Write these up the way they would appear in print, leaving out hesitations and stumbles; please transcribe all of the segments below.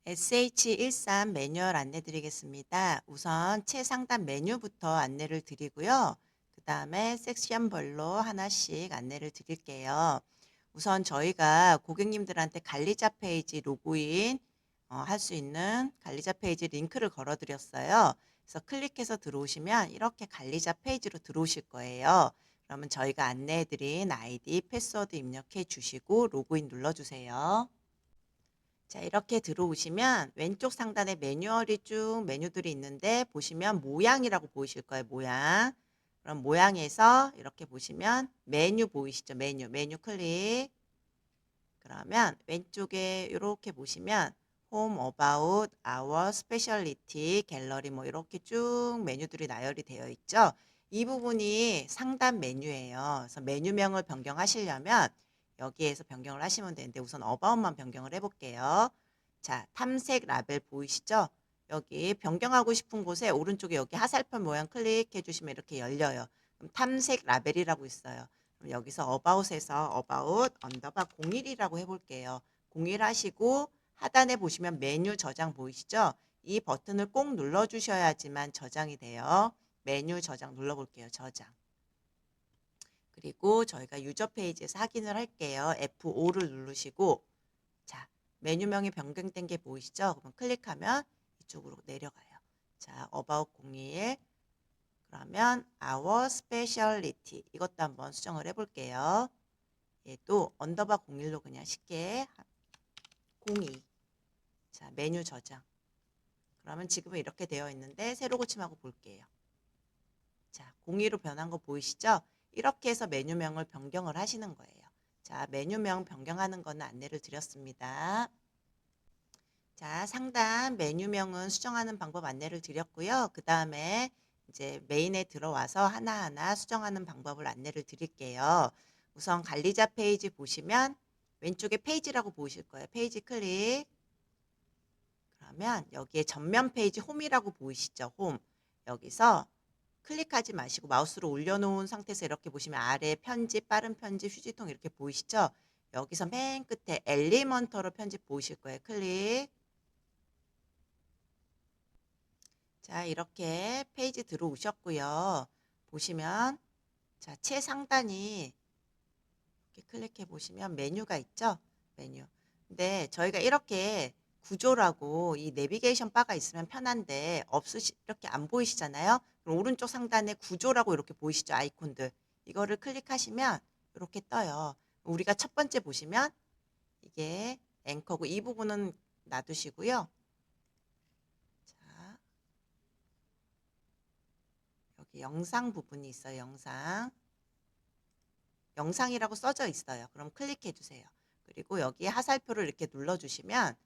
SH13 매뉴얼 안내 드리겠습니다. 우선 최상단 메뉴부터 안내를 드리고요. 그 다음에 섹션별로 하나씩 안내를 드릴게요. 우선 저희가 고객님들한테 관리자 페이지 로그인 할 수 있는 관리자 페이지 링크를 걸어 드렸어요. 그래서 클릭해서 들어오시면 이렇게 관리자 페이지로 들어오실 거예요. 그러면 저희가 안내해 드린 아이디, 패스워드 입력해 주시고 로그인 눌러 주세요. 자, 이렇게 들어오시면 왼쪽 상단에 매뉴얼이 쭉 메뉴들이 있는데 보시면 모양이라고 보이실 거예요. 모양. 그럼 모양에서 이렇게 보시면 메뉴 보이시죠? 메뉴 클릭. 그러면 왼쪽에 이렇게 보시면 홈, 어바웃, 아워, 스페셜리티, 갤러리 뭐 이렇게 쭉 메뉴들이 나열이 되어 있죠. 이 부분이 상단 메뉴예요. 그래서 메뉴명을 변경하시려면 여기에서 변경을 하시면 되는데 우선 어바웃만 변경을 해볼게요. 자, 탐색 라벨 보이시죠? 여기 변경하고 싶은 곳에 오른쪽에 여기 화살표 모양 클릭해 주시면 이렇게 열려요. 그럼 탐색 라벨이라고 있어요. 그럼 여기서 어바웃에서 어바웃 언더바 01이라고 해볼게요. 01 하시고 하단에 보시면 메뉴 저장 보이시죠? 이 버튼을 꼭 눌러주셔야지만 저장이 돼요. 메뉴 저장 눌러볼게요. 저장. 그리고 저희가 유저 페이지에서 확인을 할게요. F5를 누르시고 자, 메뉴명이 변경된 게 보이시죠? 그럼 클릭하면 이쪽으로 내려가요. 자, About 01 그러면 Our Specialty 이것도 한번 수정을 해볼게요. 얘도 언더바 01로 그냥 쉽게 02 자, 메뉴 저장 그러면 지금은 이렇게 되어 있는데 새로 고침하고 볼게요. 자, 02로 변한 거 보이시죠? 이렇게 해서 메뉴명을 변경을 하시는 거예요. 자, 메뉴명 변경하는 거는 안내를 드렸습니다. 자, 상단 메뉴명은 수정하는 방법 안내를 드렸고요. 그 다음에 이제 메인에 들어와서 하나하나 수정하는 방법을 안내를 드릴게요. 우선 관리자 페이지 보시면 왼쪽에 페이지라고 보이실 거예요. 페이지 클릭. 그러면 여기에 전면 페이지 홈이라고 보이시죠? 홈. 여기서 클릭하지 마시고 마우스로 올려놓은 상태에서 이렇게 보시면 아래 편집, 빠른 편집, 휴지통 이렇게 보이시죠? 여기서 맨 끝에 엘리먼터로 편집 보이실 거예요. 클릭. 자, 이렇게 페이지 들어오셨고요. 보시면 자, 최상단이 이렇게 클릭해 보시면 메뉴가 있죠? 메뉴. 근데 저희가 이렇게 구조라고 이 내비게이션 바가 있으면 편한데 이렇게 안 보이시잖아요. 그럼 오른쪽 상단에 구조라고 이렇게 보이시죠? 아이콘들. 이거를 클릭하시면 이렇게 떠요. 우리가 첫 번째 보시면 이게 앵커고 이 부분은 놔두시고요. 자, 여기 영상 부분이 있어요. 영상이라고 써져 있어요. 그럼 클릭해 주세요. 그리고 여기에 하살표를 이렇게 눌러주시면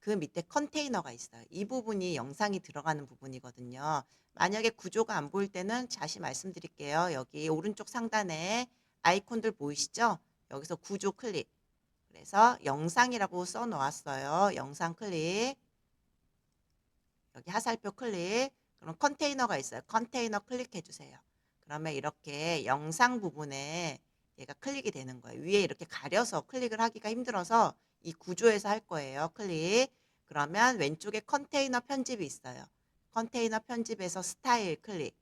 그 밑에 컨테이너가 있어요. 이 부분이 영상이 들어가는 부분이거든요. 만약에 구조가 안 보일 때는 다시 말씀드릴게요. 여기 오른쪽 상단에 아이콘들 보이시죠? 여기서 구조 클릭. 그래서 영상이라고 써 놓았어요. 영상 클릭. 여기 하살표 클릭. 그럼 컨테이너가 있어요. 컨테이너 클릭해 주세요. 그러면 이렇게 영상 부분에 얘가 클릭이 되는 거예요. 위에 이렇게 가려서 클릭을 하기가 힘들어서 이 구조에서 할 거예요. 클릭. 그러면 왼쪽에 컨테이너 편집이 있어요. 컨테이너 편집에서 스타일 클릭.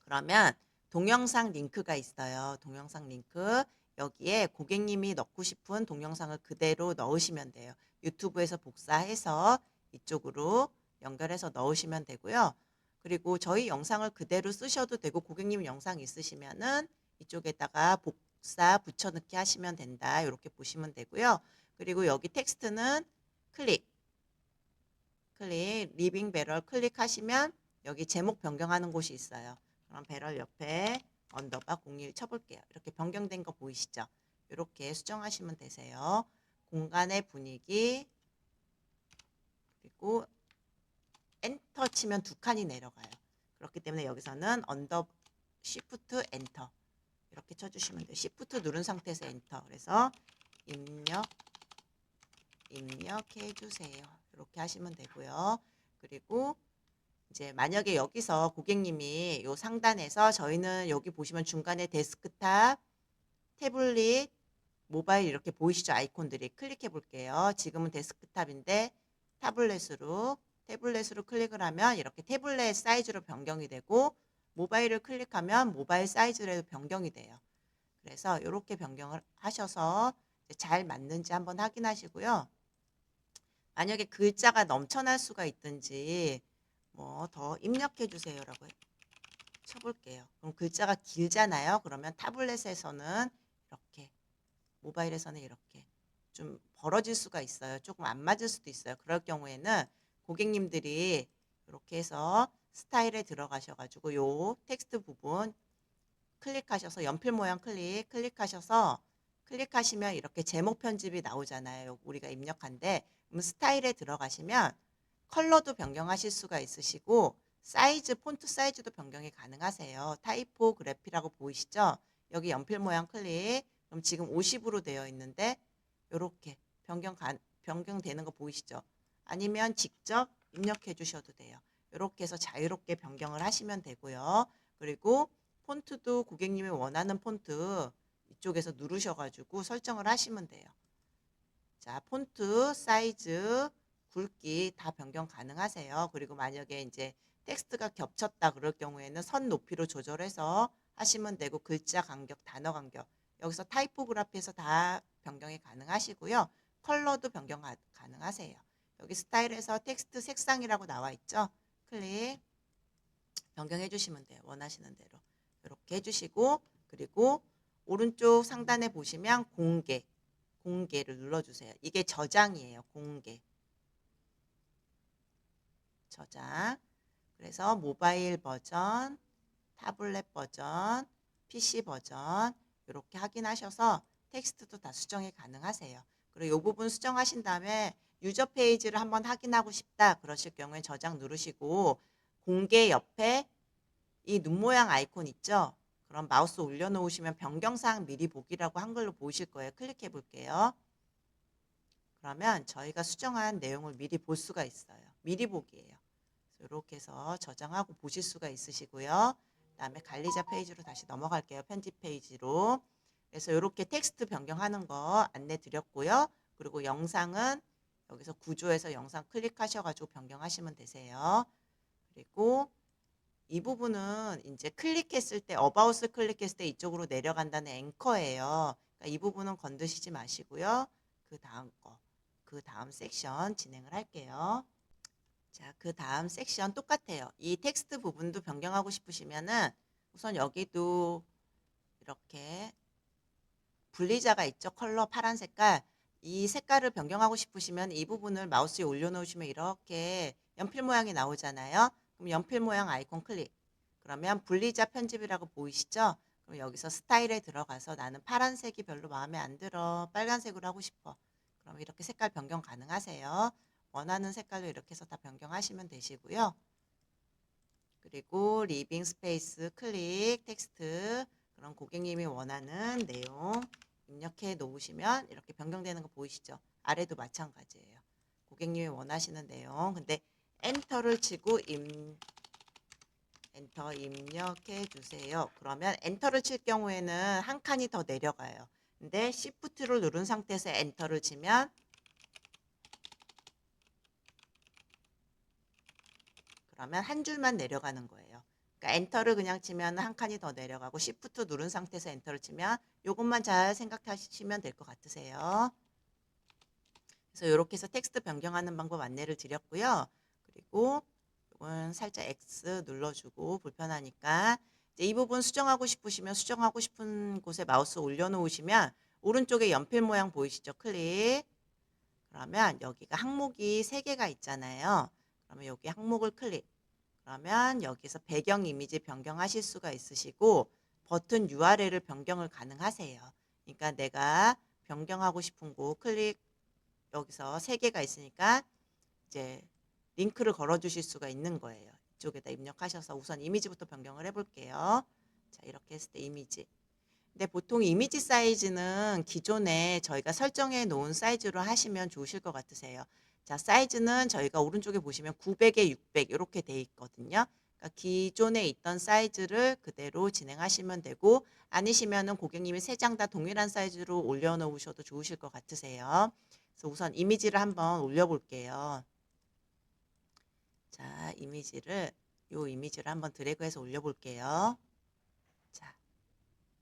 그러면 동영상 링크가 있어요. 동영상 링크. 여기에 고객님이 넣고 싶은 동영상을 그대로 넣으시면 돼요. 유튜브에서 복사해서 이쪽으로 연결해서 넣으시면 되고요. 그리고 저희 영상을 그대로 쓰셔도 되고 고객님 영상 있으시면은 이쪽에다가 복사 붙여넣기 하시면 된다. 이렇게 보시면 되고요. 그리고 여기 텍스트는 리빙 배럴 클릭하시면 여기 제목 변경하는 곳이 있어요. 그럼 배럴 옆에 언더바 01 쳐볼게요. 이렇게 변경된 거 보이시죠? 이렇게 수정하시면 되세요. 공간의 분위기 그리고 엔터 치면 두 칸이 내려가요. 그렇기 때문에 여기서는 언더 시프트 엔터 이렇게 쳐주시면 돼요. 시프트 누른 상태에서 엔터. 그래서 입력해 주세요. 이렇게 하시면 되고요. 그리고 이제 만약에 여기서 고객님이 요 상단에서 저희는 여기 보시면 중간에 데스크탑, 태블릿, 모바일 이렇게 보이시죠? 아이콘들이. 클릭해 볼게요. 지금은 데스크탑인데 태블릿으로 클릭을 하면 이렇게 태블릿 사이즈로 변경이 되고, 모바일을 클릭하면 모바일 사이즈로 변경이 돼요. 그래서 이렇게 변경을 하셔서 잘 맞는지 한번 확인하시고요. 만약에 글자가 넘쳐날 수가 있든지 뭐 더 입력해 주세요라고 쳐볼게요. 그럼 글자가 길잖아요. 그러면 타블렛에서는 이렇게, 모바일에서는 이렇게 좀 벌어질 수가 있어요. 조금 안 맞을 수도 있어요. 그럴 경우에는 고객님들이 이렇게 해서 스타일에 들어가셔가지고 요 텍스트 부분 클릭하셔서 연필 모양 클릭하셔서, 클릭하시면 이렇게 제목 편집이 나오잖아요. 우리가 입력한데, 그럼 스타일에 들어가시면 컬러도 변경하실 수가 있으시고 사이즈, 폰트 사이즈도 변경이 가능하세요. 타이포그래피라고 보이시죠? 여기 연필 모양 클릭. 그럼 지금 50으로 되어 있는데 이렇게 변경되는 거 보이시죠? 아니면 직접 입력해 주셔도 돼요. 이렇게 해서 자유롭게 변경을 하시면 되고요. 그리고 폰트도 고객님이 원하는 폰트 이쪽에서 누르셔가지고 설정을 하시면 돼요. 자, 폰트, 사이즈, 굵기 다 변경 가능하세요. 그리고 만약에 이제 텍스트가 겹쳤다 그럴 경우에는 선 높이로 조절해서 하시면 되고, 글자 간격, 단어 간격, 여기서 타이포그래피에서 다 변경이 가능하시고요. 컬러도 변경 가능하세요. 여기 스타일에서 텍스트 색상이라고 나와 있죠. 클릭 변경해 주시면 돼요. 원하시는 대로 이렇게 해주시고, 그리고 오른쪽 상단에 보시면 공개를 눌러주세요. 이게 저장이에요. 저장. 그래서 모바일 버전, 타블렛 버전, PC 버전 이렇게 확인하셔서 텍스트도 다 수정이 가능하세요. 그리고 이 부분 수정하신 다음에 유저 페이지를 한번 확인하고 싶다 그러실 경우에 저장 누르시고, 공개 옆에 이 눈 모양 아이콘 있죠? 그럼 마우스 올려놓으시면 변경사항 미리 보기라고 한글로 보이실 거예요. 클릭해 볼게요. 그러면 저희가 수정한 내용을 미리 볼 수가 있어요. 미리 보기예요. 이렇게 해서 저장하고 보실 수가 있으시고요. 그다음에 관리자 페이지로 다시 넘어갈게요. 편집 페이지로. 그래서 이렇게 텍스트 변경하는 거 안내 드렸고요. 그리고 영상은 여기서 구조에서 영상 클릭하셔가지고 변경하시면 되세요. 그리고 이 부분은 이제 클릭했을 때, 어바웃을 클릭했을 때 이쪽으로 내려간다는 앵커예요. 그러니까 이 부분은 건드시지 마시고요. 그 다음 섹션 진행을 할게요. 자, 그 다음 섹션 똑같아요. 이 텍스트 부분도 변경하고 싶으시면은 우선 여기도 이렇게 분리자가 있죠. 컬러 파란 색깔. 이 색깔을 변경하고 싶으시면 이 부분을 마우스에 올려놓으시면 이렇게 연필 모양이 나오잖아요. 그럼 연필 모양 아이콘 클릭. 그러면 분리자 편집이라고 보이시죠? 그럼 여기서 스타일에 들어가서 나는 파란색이 별로 마음에 안 들어, 빨간색으로 하고 싶어. 그럼 이렇게 색깔 변경 가능하세요. 원하는 색깔로 이렇게 해서 다 변경하시면 되시고요. 그리고 리빙 스페이스 클릭, 텍스트, 그럼 고객님이 원하는 내용 입력해 놓으시면 이렇게 변경되는 거 보이시죠? 아래도 마찬가지예요. 고객님이 원하시는 내용, 근데 엔터를 치고 엔터 입력해 주세요. 그러면 엔터를 칠 경우에는 한 칸이 더 내려가요. 근데 Shift를 누른 상태에서 엔터를 치면, 그러면 한 줄만 내려가는 거예요. 그러니까 엔터를 그냥 치면 한 칸이 더 내려가고, Shift 누른 상태에서 엔터를 치면, 이것만 잘 생각하시면 될 것 같으세요. 그래서 이렇게 해서 텍스트 변경하는 방법 안내를 드렸고요. 그리고 이건 살짝 X 눌러주고, 불편하니까 이제 이 부분 수정하고 싶으시면 수정하고 싶은 곳에 마우스 올려놓으시면 오른쪽에 연필 모양 보이시죠? 클릭. 그러면 여기가 항목이 3개가 있잖아요. 그러면 여기 항목을 클릭. 그러면 여기서 배경 이미지 변경하실 수가 있으시고, 버튼 URL을 변경을 가능하세요. 그러니까 내가 변경하고 싶은 곳 클릭, 여기서 3개가 있으니까 이제 링크를 걸어 주실 수가 있는 거예요. 이쪽에다 입력하셔서 우선 이미지부터 변경을 해볼게요. 자, 이렇게 했을 때 이미지. 근데 보통 이미지 사이즈는 기존에 저희가 설정해 놓은 사이즈로 하시면 좋으실 것 같으세요. 자, 사이즈는 저희가 오른쪽에 보시면 900에 600 이렇게 돼 있거든요. 그러니까 기존에 있던 사이즈를 그대로 진행하시면 되고 아니시면은 고객님이 3장 다 동일한 사이즈로 올려놓으셔도 좋으실 것 같으세요. 그래서 우선 이미지를 한번 올려볼게요. 자, 요 이미지를 한번 드래그해서 올려볼게요. 자,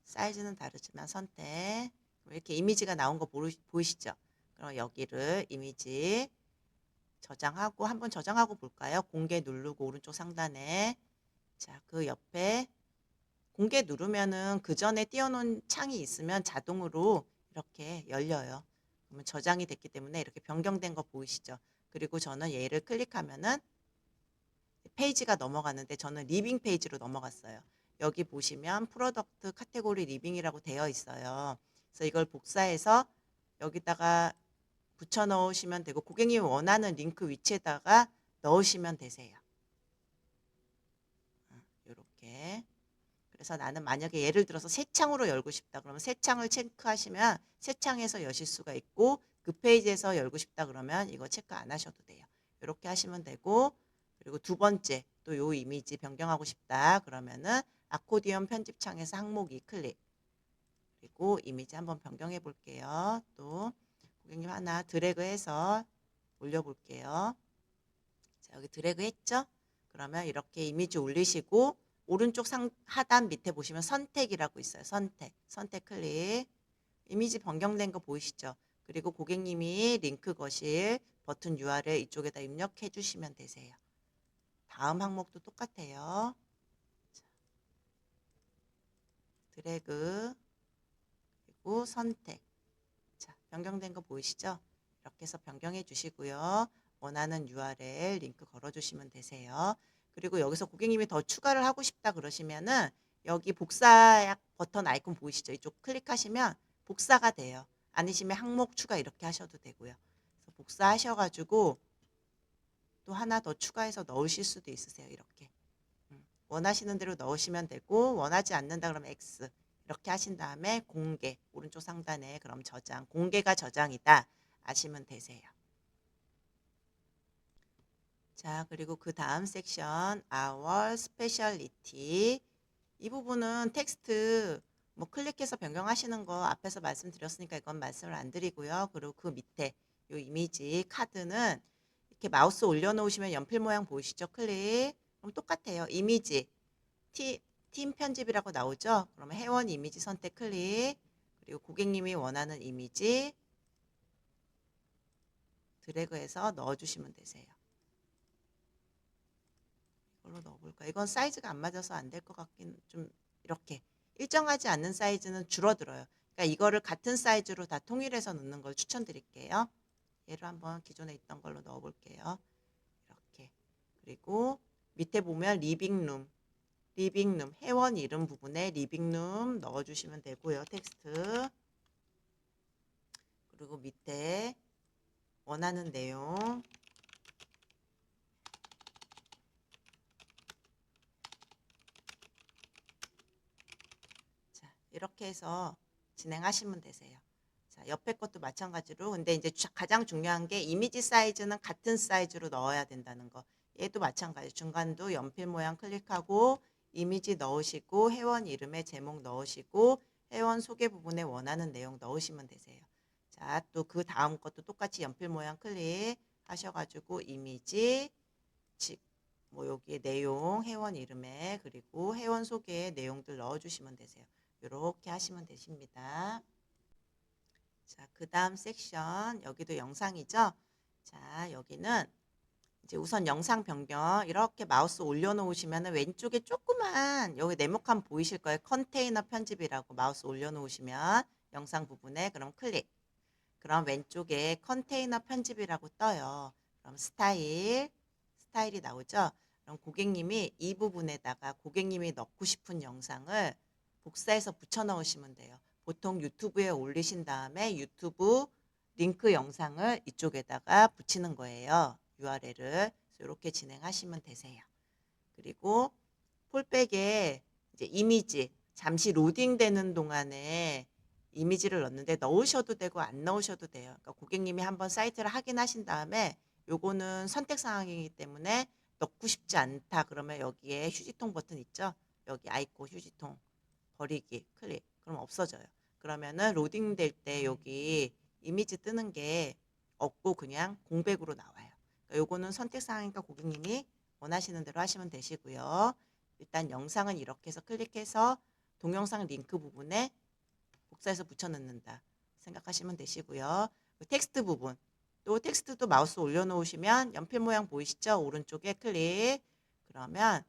사이즈는 다르지만 선택. 이렇게 이미지가 나온 거 보이시죠? 그럼 여기를 이미지 저장하고 한번 저장하고 볼까요? 공개 누르고 오른쪽 상단에 자, 그 옆에 공개 누르면은 그 전에 띄워놓은 창이 있으면 자동으로 이렇게 열려요. 그러면 저장이 됐기 때문에 이렇게 변경된 거 보이시죠? 그리고 저는 얘를 클릭하면은 페이지가 넘어가는데 저는 리빙 페이지로 넘어갔어요. 여기 보시면 프로덕트 카테고리 리빙이라고 되어 있어요. 그래서 이걸 복사해서 여기다가 붙여 넣으시면 되고 고객님이 원하는 링크 위치에다가 넣으시면 되세요. 이렇게. 그래서 나는 만약에 예를 들어서 새 창으로 열고 싶다. 그러면 새 창을 체크하시면 새 창에서 여실 수가 있고 그 페이지에서 열고 싶다 그러면 이거 체크 안 하셔도 돼요. 이렇게 하시면 되고 그리고 두 번째 또 요 이미지 변경하고 싶다. 그러면은 아코디언 편집창에서 항목이 클릭. 그리고 이미지 한번 변경해 볼게요. 또 고객님 하나 드래그해서 올려볼게요. 자, 여기 드래그 했죠? 그러면 이렇게 이미지 올리시고 오른쪽 하단 밑에 보시면 선택이라고 있어요. 선택 클릭. 이미지 변경된 거 보이시죠? 그리고 고객님이 링크 거실 버튼 URL 이쪽에다 입력해 주시면 되세요. 다음 항목도 똑같아요. 자, 드래그 그리고 선택. 자, 변경된 거 보이시죠? 이렇게 해서 변경해 주시고요. 원하는 URL 링크 걸어 주시면 되세요. 그리고 여기서 고객님이 더 추가를 하고 싶다 그러시면은 여기 복사 버튼 아이콘 보이시죠? 이쪽 클릭하시면 복사가 돼요. 아니시면 항목 추가 이렇게 하셔도 되고요. 그래서 복사하셔가지고 또 하나 더 추가해서 넣으실 수도 있으세요. 이렇게. 원하시는 대로 넣으시면 되고 원하지 않는다 그러면 X 이렇게 하신 다음에 공개 오른쪽 상단에 그럼 저장 공개가 저장이다 아시면 되세요. 자 그리고 그 다음 섹션 Our Specialty 이 부분은 텍스트 뭐 클릭해서 변경하시는 거 앞에서 말씀드렸으니까 이건 말씀을 안 드리고요. 그리고 그 밑에 이 이미지 카드는 이렇게 마우스 올려놓으시면 연필 모양 보이시죠? 클릭 그럼 똑같아요. 이미지 팀 편집이라고 나오죠? 그러면 회원 이미지 선택 클릭 그리고 고객님이 원하는 이미지 드래그해서 넣어주시면 되세요. 이걸로 넣어볼까? 이건 사이즈가 안 맞아서 안 될 것 같긴 좀 이렇게 일정하지 않는 사이즈는 줄어들어요. 그러니까 이거를 같은 사이즈로 다 통일해서 넣는 걸 추천드릴게요. 얘를 한번 기존에 있던 걸로 넣어볼게요. 이렇게 그리고 밑에 보면 리빙룸 회원 이름 부분에 리빙룸 넣어주시면 되고요. 텍스트 그리고 밑에 원하는 내용 자 이렇게 해서 진행하시면 되세요. 자 옆에 것도 마찬가지로 근데 이제 가장 중요한 게 이미지 사이즈는 같은 사이즈로 넣어야 된다는 거 얘도 마찬가지 중간도 연필 모양 클릭하고 이미지 넣으시고 회원 이름에 제목 넣으시고 회원 소개 부분에 원하는 내용 넣으시면 되세요. 자, 또 그 다음 것도 똑같이 연필 모양 클릭 하셔가지고 이미지, 뭐 여기에 내용, 회원 이름에 그리고 회원 소개에 내용들 넣어주시면 되세요. 이렇게 하시면 되십니다. 자, 그 다음 섹션 여기도 영상이죠. 자, 여기는 이제 우선 영상 변경 이렇게 마우스 올려놓으시면 왼쪽에 조그만 여기 네모칸 보이실 거예요. 컨테이너 편집이라고 마우스 올려놓으시면 영상 부분에 그럼 클릭. 그럼 왼쪽에 컨테이너 편집이라고 떠요. 그럼 스타일이 나오죠. 그럼 고객님이 이 부분에다가 고객님이 넣고 싶은 영상을 복사해서 붙여 넣으시면 돼요. 보통 유튜브에 올리신 다음에 유튜브 링크 영상을 이쪽에다가 붙이는 거예요. URL을 이렇게 진행하시면 되세요. 그리고 폴백에 이제 이미지 잠시 로딩되는 동안에 이미지를 넣는데 넣으셔도 되고 안 넣으셔도 돼요. 그러니까 고객님이 한번 사이트를 확인하신 다음에 요거는 선택 사항이기 때문에 넣고 싶지 않다 그러면 여기에 휴지통 버튼 있죠? 여기 아이콘 휴지통 버리기 클릭. 그럼 없어져요. 그러면은 로딩 될 때 여기 이미지 뜨는 게 없고 그냥 공백으로 나와요. 그러니까 요거는 선택사항이니까 고객님이 원하시는 대로 하시면 되시고요. 일단 영상은 이렇게 해서 클릭해서 동영상 링크 부분에 복사해서 붙여 넣는다 생각하시면 되시고요. 그 텍스트 부분 또 텍스트도 마우스 올려놓으시면 연필 모양 보이시죠? 오른쪽에 클릭. 그러면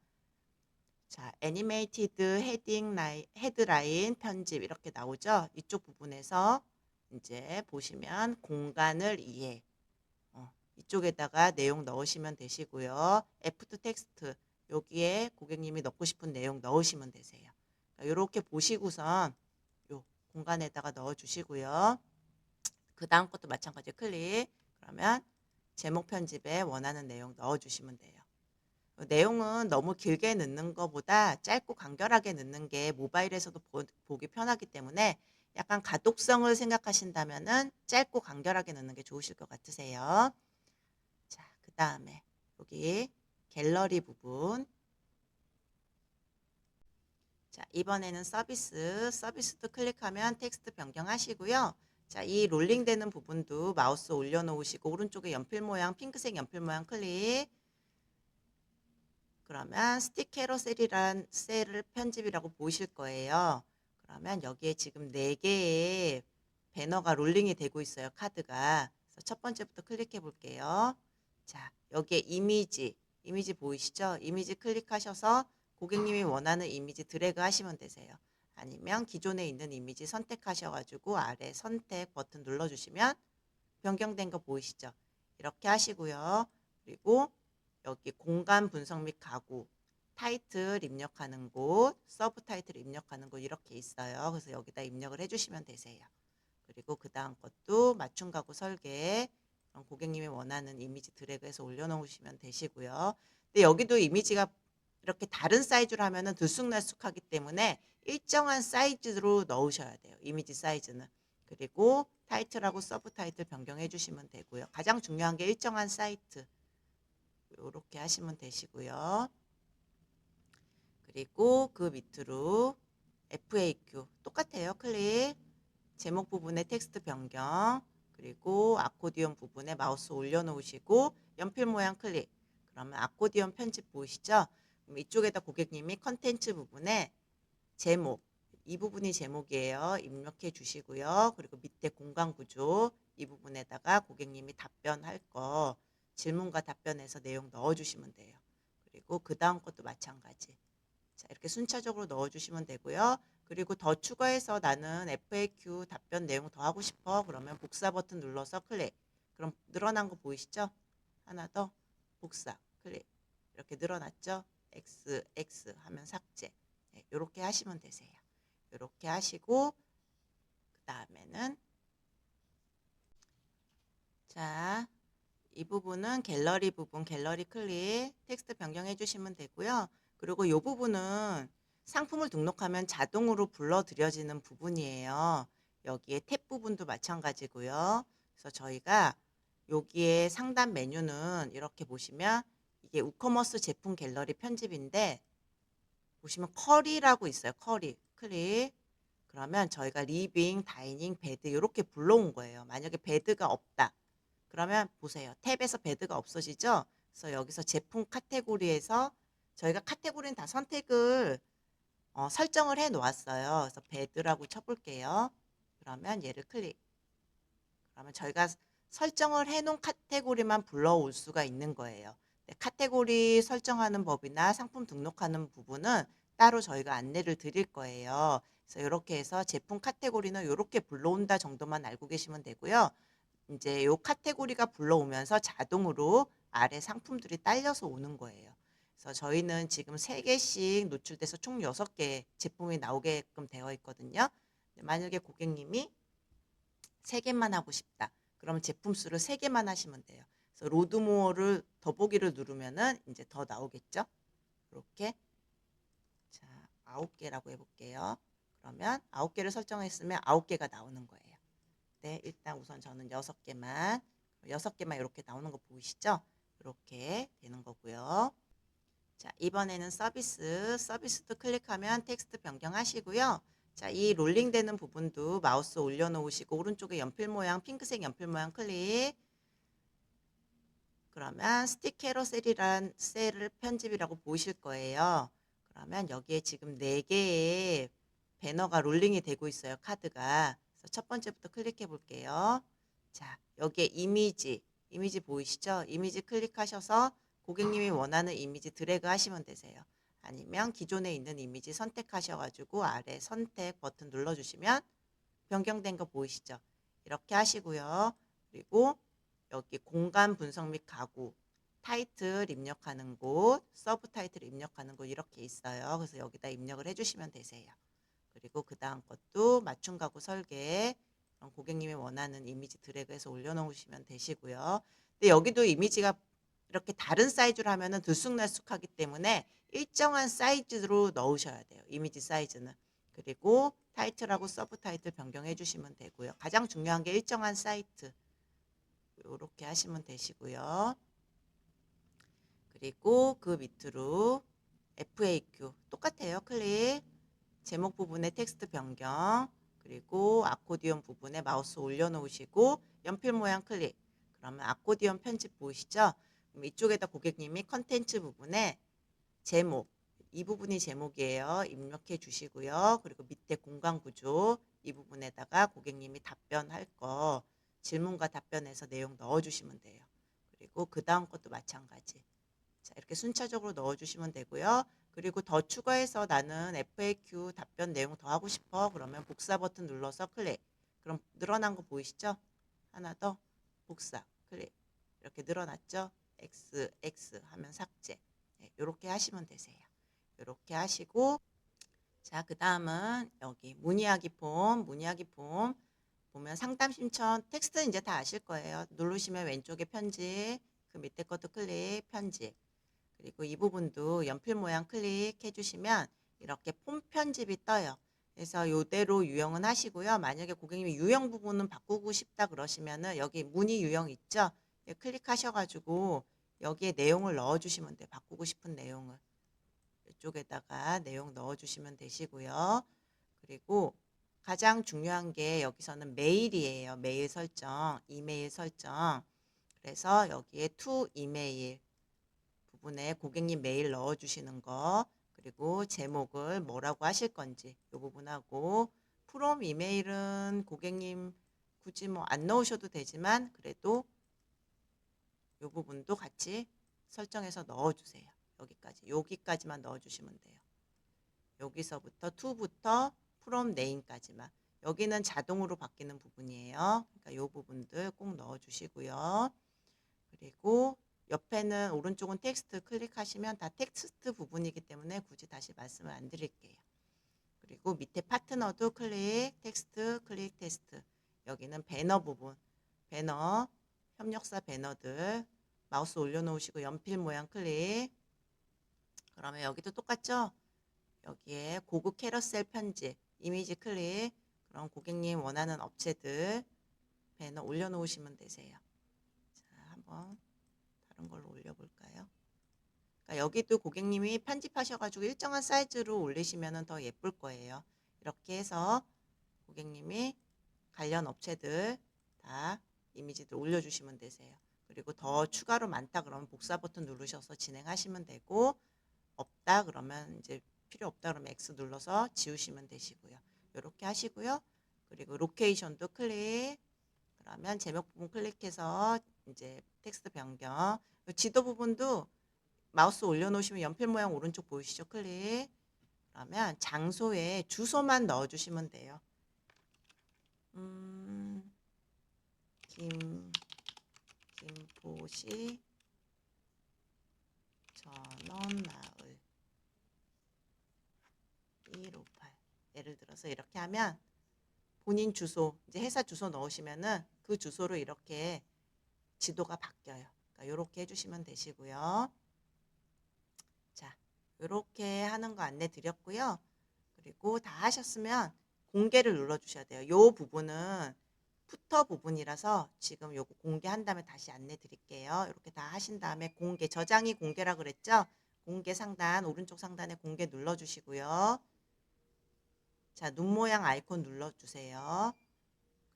자, 애니메이티드 헤딩 라인, 헤드라인 편집 이렇게 나오죠? 이쪽 부분에서 이제 보시면 공간을 이해. 이쪽에다가 내용 넣으시면 되시고요. 애프터 텍스트 여기에 고객님이 넣고 싶은 내용 넣으시면 되세요. 이렇게 보시고선 요 공간에다가 넣어 주시고요. 그 다음 것도 마찬가지 클릭. 그러면 제목 편집에 원하는 내용 넣어 주시면 돼요. 내용은 너무 길게 넣는 것보다 짧고 간결하게 넣는 게 모바일에서도 보기 편하기 때문에 약간 가독성을 생각하신다면은 짧고 간결하게 넣는 게 좋으실 것 같으세요. 자, 그 다음에 여기 갤러리 부분. 자, 이번에는 서비스도 클릭하면 텍스트 변경하시고요. 자, 이 롤링되는 부분도 마우스 올려놓으시고 오른쪽에 연필 모양, 핑크색 연필 모양 클릭. 그러면 스틱 캐러셀이란 셀을 편집이라고 보이실 거예요. 그러면 여기에 지금 4개의 배너가 롤링이 되고 있어요. 카드가. 그래서 첫 번째부터 클릭해 볼게요. 자, 여기에 이미지 보이시죠? 이미지 클릭하셔서 고객님이 원하는 이미지 드래그 하시면 되세요. 아니면 기존에 있는 이미지 선택하셔가지고 아래 선택 버튼 눌러주시면 변경된 거 보이시죠? 이렇게 하시고요. 그리고 여기 공간 분석 및 가구, 타이틀 입력하는 곳, 서브 타이틀 입력하는 곳 이렇게 있어요. 그래서 여기다 입력을 해주시면 되세요. 그리고 그 다음 것도 맞춤 가구 설계, 고객님이 원하는 이미지 드래그해서 올려놓으시면 되시고요. 근데 여기도 이미지가 이렇게 다른 사이즈로 하면은 들쑥날쑥하기 때문에 일정한 사이즈로 넣으셔야 돼요. 이미지 사이즈는. 그리고 타이틀하고 서브 타이틀 변경해 주시면 되고요. 가장 중요한 게 일정한 사이트. 이렇게 하시면 되시고요. 그리고 그 밑으로 FAQ 똑같아요. 클릭. 제목 부분에 텍스트 변경. 그리고 아코디언 부분에 마우스 올려놓으시고 연필 모양 클릭. 그러면 아코디언 편집 보이시죠? 그럼 이쪽에다 고객님이 컨텐츠 부분에 제목 이 부분이 제목이에요. 입력해 주시고요. 그리고 밑에 공간 구조 이 부분에다가 고객님이 답변할 거 질문과 답변해서 내용 넣어주시면 돼요. 그리고 그 다음 것도 마찬가지. 자, 이렇게 순차적으로 넣어주시면 되고요. 그리고 더 추가해서 나는 FAQ 답변 내용 더 하고 싶어. 그러면 복사 버튼 눌러서 클릭. 그럼 늘어난 거 보이시죠? 하나 더 복사 클릭. 이렇게 늘어났죠? X 하면 삭제. 네, 이렇게 하시면 되세요. 이렇게 하시고 그 다음에는 자, 이 부분은 갤러리 부분, 갤러리 클릭, 텍스트 변경해 주시면 되고요. 그리고 이 부분은 상품을 등록하면 자동으로 불러들여지는 부분이에요. 여기에 탭 부분도 마찬가지고요. 그래서 저희가 여기에 상단 메뉴는 이렇게 보시면 이게 우커머스 제품 갤러리 편집인데 보시면 컬이라고 있어요. 컬이 클릭. 그러면 저희가 리빙, 다이닝, 베드 이렇게 불러온 거예요. 만약에 베드가 없다. 그러면 보세요. 탭에서 베드가 없어지죠? 그래서 여기서 제품 카테고리에서 저희가 카테고리는 다 선택을 설정을 해 놓았어요. 그래서 베드라고 쳐볼게요. 그러면 얘를 클릭. 그러면 저희가 설정을 해 놓은 카테고리만 불러올 수가 있는 거예요. 네, 카테고리 설정하는 법이나 상품 등록하는 부분은 따로 저희가 안내를 드릴 거예요. 그래서 이렇게 해서 제품 카테고리는 이렇게 불러온다 정도만 알고 계시면 되고요. 이제 요 카테고리가 불러오면서 자동으로 아래 상품들이 딸려서 오는 거예요. 그래서 저희는 지금 3개씩 노출돼서 총 6개 제품이 나오게끔 되어 있거든요. 만약에 고객님이 3개만 하고 싶다. 그러면 제품 수를 3개만 하시면 돼요. 그래서 로드모어를 더보기를 누르면은 이제 더 나오겠죠? 이렇게 자 9개라고 해볼게요. 그러면 9개를 설정했으면 9개가 나오는 거예요. 네, 일단 우선 저는 6개만 이렇게 나오는 거 보이시죠? 이렇게 되는 거고요. 자, 이번에는 서비스도 클릭하면 텍스트 변경하시고요. 자, 이 롤링되는 부분도 마우스 올려놓으시고 오른쪽에 연필 모양, 핑크색 연필 모양 클릭. 그러면 스틱 캐러셀이란 셀을 편집이라고 보이실 거예요. 그러면 여기에 지금 4개의 배너가 롤링이 되고 있어요. 카드가. 그래서 첫 번째부터 클릭해 볼게요. 자, 여기에 이미지 보이시죠? 이미지 클릭하셔서 고객님이 원하는 이미지 드래그 하시면 되세요. 아니면 기존에 있는 이미지 선택하셔가지고 아래 선택 버튼 눌러주시면 변경된 거 보이시죠? 이렇게 하시고요. 그리고 여기 공간 분석 및 가구, 타이틀 입력하는 곳, 서브 타이틀 입력하는 곳 이렇게 있어요. 그래서 여기다 입력을 해주시면 되세요. 그리고 그 다음 것도 맞춤 가구 설계, 고객님이 원하는 이미지 드래그해서 올려놓으시면 되시고요. 근데 여기도 이미지가 이렇게 다른 사이즈로 하면은 들쑥날쑥하기 때문에 일정한 사이즈로 넣으셔야 돼요. 이미지 사이즈는. 그리고 타이틀하고 서브 타이틀 변경해 주시면 되고요. 가장 중요한 게 일정한 사이트. 이렇게 하시면 되시고요. 그리고 그 밑으로 FAQ 똑같아요. 클릭. 제목 부분에 텍스트 변경. 그리고 아코디언 부분에 마우스 올려놓으시고 연필 모양 클릭. 그러면 아코디언 편집 보이시죠? 그럼 이쪽에다 고객님이 컨텐츠 부분에 제목, 이 부분이 제목이에요. 입력해 주시고요. 그리고 밑에 공간 구조 이 부분에다가 고객님이 답변할 거 질문과 답변해서 내용 넣어주시면 돼요. 그리고 그 다음 것도 마찬가지. 자, 이렇게 순차적으로 넣어주시면 되고요. 그리고 더 추가해서 나는 FAQ 답변 내용 더 하고 싶어. 그러면 복사 버튼 눌러서 클릭. 그럼 늘어난 거 보이시죠? 하나 더 복사 클릭. 이렇게 늘어났죠? X 하면 삭제. 네, 이렇게 하시면 되세요. 이렇게 하시고 자, 그 다음은 여기 문의하기 폼 보면 상담 신청 텍스트는 이제 다 아실 거예요. 누르시면 왼쪽에 편집, 그 밑에 것도 클릭, 편집. 그리고 이 부분도 연필 모양 클릭해 주시면 이렇게 폼 편집이 떠요. 그래서 이대로 유형은 하시고요. 만약에 고객님이 유형 부분은 바꾸고 싶다 그러시면은 여기 문의 유형 있죠? 클릭하셔가지고 여기에 내용을 넣어주시면 돼요. 바꾸고 싶은 내용을. 이쪽에다가 내용 넣어주시면 되시고요. 그리고 가장 중요한 게 여기서는 메일이에요. 메일 설정, 이메일 설정. 그래서 여기에 to 이메일 부분에 고객님 메일 넣어주시는 거 그리고 제목을 뭐라고 하실 건지 이 부분하고 프롬 이메일은 고객님 굳이 뭐 안 넣으셔도 되지만 그래도 이 부분도 같이 설정해서 넣어주세요. 여기까지만 넣어주시면 돼요. 여기서부터 to부터 from name까지만. 여기는 자동으로 바뀌는 부분이에요. 그러니까 이 부분들 꼭 넣어주시고요. 그리고 옆에는 오른쪽은 텍스트 클릭하시면 다 텍스트 부분이기 때문에 굳이 다시 말씀을 안 드릴게요. 그리고 밑에 파트너도 클릭, 텍스트, 클릭, 텍스트. 여기는 배너 부분, 배너, 협력사 배너들 마우스 올려놓으시고 연필 모양 클릭. 그러면 여기도 똑같죠? 여기에 고급 캐러셀 편집, 이미지 클릭. 그럼 고객님 원하는 업체들 배너 올려놓으시면 되세요. 자, 한번 다른 걸로 올려볼까요? 그러니까 여기도 고객님이 편집하셔가지고 일정한 사이즈로 올리시면 더 예쁠 거예요. 이렇게 해서 고객님이 관련 업체들 다 이미지들 올려주시면 되세요. 그리고 더 추가로 많다 그러면 복사 버튼 누르셔서 진행하시면 되고 없다 그러면 이제 필요 없다 그러면 X 눌러서 지우시면 되시고요. 이렇게 하시고요. 그리고 로케이션도 클릭. 그러면 제목 부분 클릭해서 이제 텍스트 변경. 지도 부분도 마우스 올려놓으시면 연필 모양 오른쪽 보이시죠? 클릭. 그러면 장소에 주소만 넣어주시면 돼요. 김포시 전원마을 158. 예를 들어서 이렇게 하면 본인 주소, 이제 회사 주소 넣으시면은 그 주소로 이렇게 지도가 바뀌어요. 그러니까 이렇게 해주시면 되시고요. 자, 이렇게 하는 거 안내 드렸고요. 그리고 다 하셨으면 공개를 눌러주셔야 돼요. 이 부분은 푸터 부분이라서 지금 요거 공개한 다음에 다시 안내 드릴게요. 이렇게 다 하신 다음에 공개, 저장이 공개라 그랬죠? 공개 상단, 오른쪽 상단에 공개 눌러주시고요. 자, 눈 모양 아이콘 눌러주세요.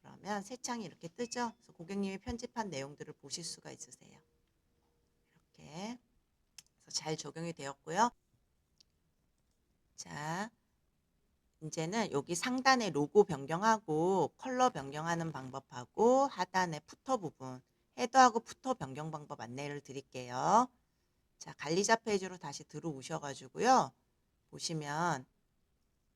그러면 새 창이 이렇게 뜨죠? 그래서 고객님이 편집한 내용들을 보실 수가 있으세요. 이렇게. 그래서 잘 적용이 되었고요. 자, 이제는 여기 상단에 로고 변경하고 컬러 변경하는 방법하고 하단에 푸터 부분, 헤더하고 푸터 변경 방법 안내를 드릴게요. 자, 관리자 페이지로 다시 들어오셔가지고요. 보시면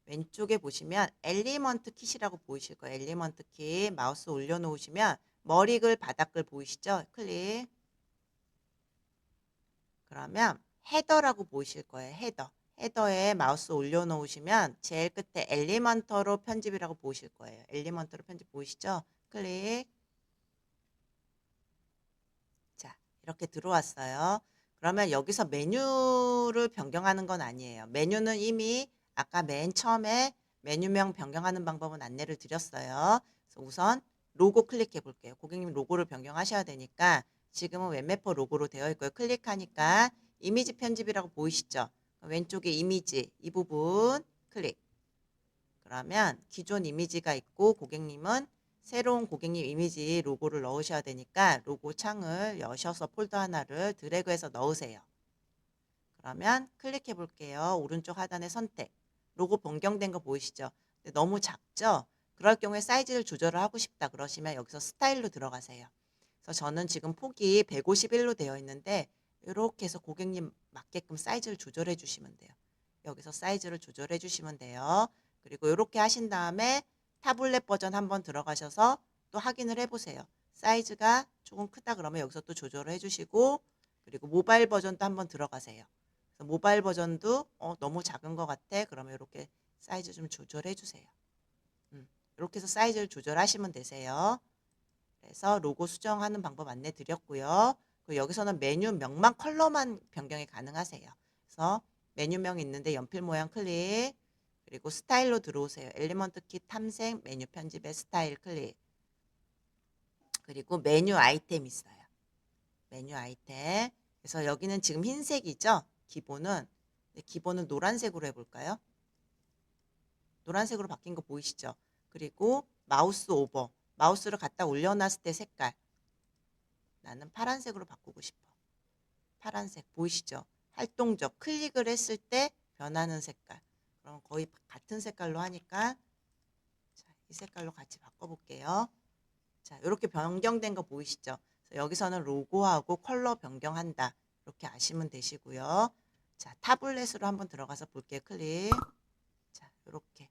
왼쪽에 보시면 엘리먼트 킷이라고 보이실 거예요. 엘리먼트 킷 마우스 올려놓으시면 머리글 바닥글 보이시죠? 클릭. 그러면 헤더라고 보이실 거예요. 헤더. 헤더에 마우스 올려놓으시면 제일 끝에 엘리먼터로 편집이라고 보이실 거예요. 엘리먼터로 편집 보이시죠? 클릭. 자, 이렇게 들어왔어요. 그러면 여기서 메뉴를 변경하는 건 아니에요. 메뉴는 이미 아까 맨 처음에 메뉴명 변경하는 방법은 안내를 드렸어요. 그래서 우선 로고 클릭해 볼게요. 고객님 로고를 변경하셔야 되니까 지금은 웹메퍼 로고로 되어 있고요. 클릭하니까 이미지 편집이라고 보이시죠? 왼쪽에 이미지 이 부분 클릭. 그러면 기존 이미지가 있고 고객님은 새로운 고객님 이미지 로고를 넣으셔야 되니까 로고 창을 여셔서 폴더 하나를 드래그해서 넣으세요. 그러면 클릭해 볼게요. 오른쪽 하단에 선택. 로고 변경된 거 보이시죠? 근데 너무 작죠? 그럴 경우에 사이즈를 조절을 하고 싶다 그러시면 여기서 스타일로 들어가세요. 그래서 저는 지금 폭이 151로 되어 있는데 이렇게 해서 고객님 맞게끔 사이즈를 조절해 주시면 돼요. 여기서 사이즈를 조절해 주시면 돼요. 그리고 이렇게 하신 다음에 타블렛 버전 한번 들어가셔서 또 확인을 해보세요. 사이즈가 조금 크다 그러면 여기서 또 조절을 해주시고 그리고 모바일 버전도 한번 들어가세요. 그래서 모바일 버전도 너무 작은 것 같아. 그러면 이렇게 사이즈 좀 조절해 주세요. 이렇게 해서 사이즈를 조절하시면 되세요. 그래서 로고 수정하는 방법 안내 드렸고요. 그리고 여기서는 메뉴명만 컬러만 변경이 가능하세요. 그래서 메뉴명 있는데 연필 모양 클릭 그리고 스타일로 들어오세요. 엘리먼트 키 탐색 메뉴 편집의 스타일 클릭 그리고 메뉴 아이템 있어요. 메뉴 아이템 그래서 여기는 지금 흰색이죠. 기본은 기본은 노란색으로 해볼까요? 노란색으로 바뀐 거 보이시죠? 그리고 마우스 오버 마우스를 갖다 올려놨을 때 색깔 나는 파란색으로 바꾸고 싶어. 파란색 보이시죠? 활동적 클릭을 했을 때 변하는 색깔. 그럼 거의 같은 색깔로 하니까 자, 이 색깔로 같이 바꿔볼게요. 자, 이렇게 변경된 거 보이시죠? 여기서는 로고하고 컬러 변경한다. 이렇게 아시면 되시고요. 자, 타블렛으로 한번 들어가서 볼게요. 클릭. 자, 이렇게.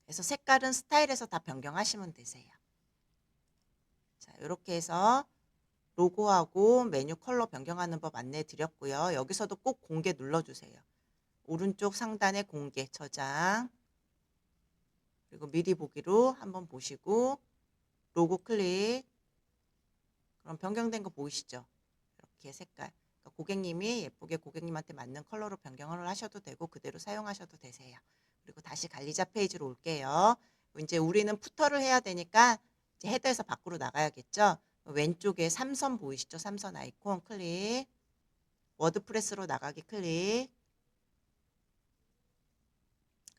그래서 색깔은 스타일에서 다 변경하시면 되세요. 자, 이렇게 해서 로고하고 메뉴 컬러 변경하는 법 안내 드렸고요. 여기서도 꼭 공개 눌러주세요. 오른쪽 상단에 공개, 저장, 그리고 미리 보기로 한번 보시고 로고 클릭. 그럼 변경된 거 보이시죠? 이렇게 색깔. 그러니까 고객님이 예쁘게 고객님한테 맞는 컬러로 변경을 하셔도 되고 그대로 사용하셔도 되세요. 그리고 다시 관리자 페이지로 올게요. 이제 우리는 푸터를 해야 되니까 이제 헤더에서 밖으로 나가야겠죠? 왼쪽에 삼선 보이시죠? 삼선 아이콘 클릭. 워드프레스로 나가기 클릭.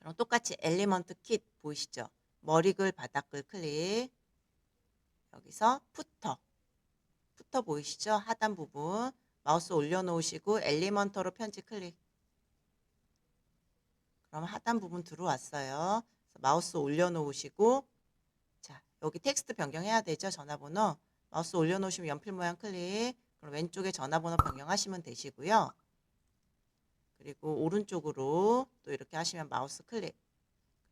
그럼 똑같이 엘리먼트 킷 보이시죠? 머리글 바닥글 클릭. 여기서 푸터. 푸터 보이시죠? 하단 부분. 마우스 올려놓으시고 엘리먼터로 편집 클릭. 그럼 하단 부분 들어왔어요. 마우스 올려놓으시고 자 여기 텍스트 변경해야 되죠. 전화번호. 마우스 올려놓으시면 연필 모양 클릭. 그럼 왼쪽에 전화번호 변경하시면 되시고요. 그리고 오른쪽으로 또 이렇게 하시면 마우스 클릭.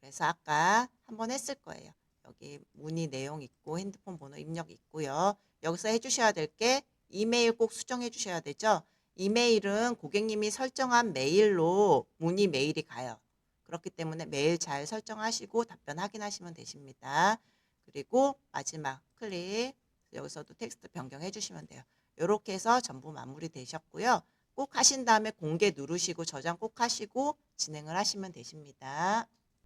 그래서 아까 한번 했을 거예요. 여기 문의 내용 있고 핸드폰 번호 입력 있고요. 여기서 해주셔야 될 게 이메일 꼭 수정해 주셔야 되죠. 이메일은 고객님이 설정한 메일로 문의 메일이 가요. 그렇기 때문에 메일 잘 설정하시고 답변 확인하시면 되십니다. 그리고 마지막 클릭 여기서도 텍스트 변경해 주시면 돼요. 이렇게 해서 전부 마무리 되셨고요. 꼭 하신 다음에 공개 누르시고 저장 꼭 하시고 진행을 하시면 되십니다.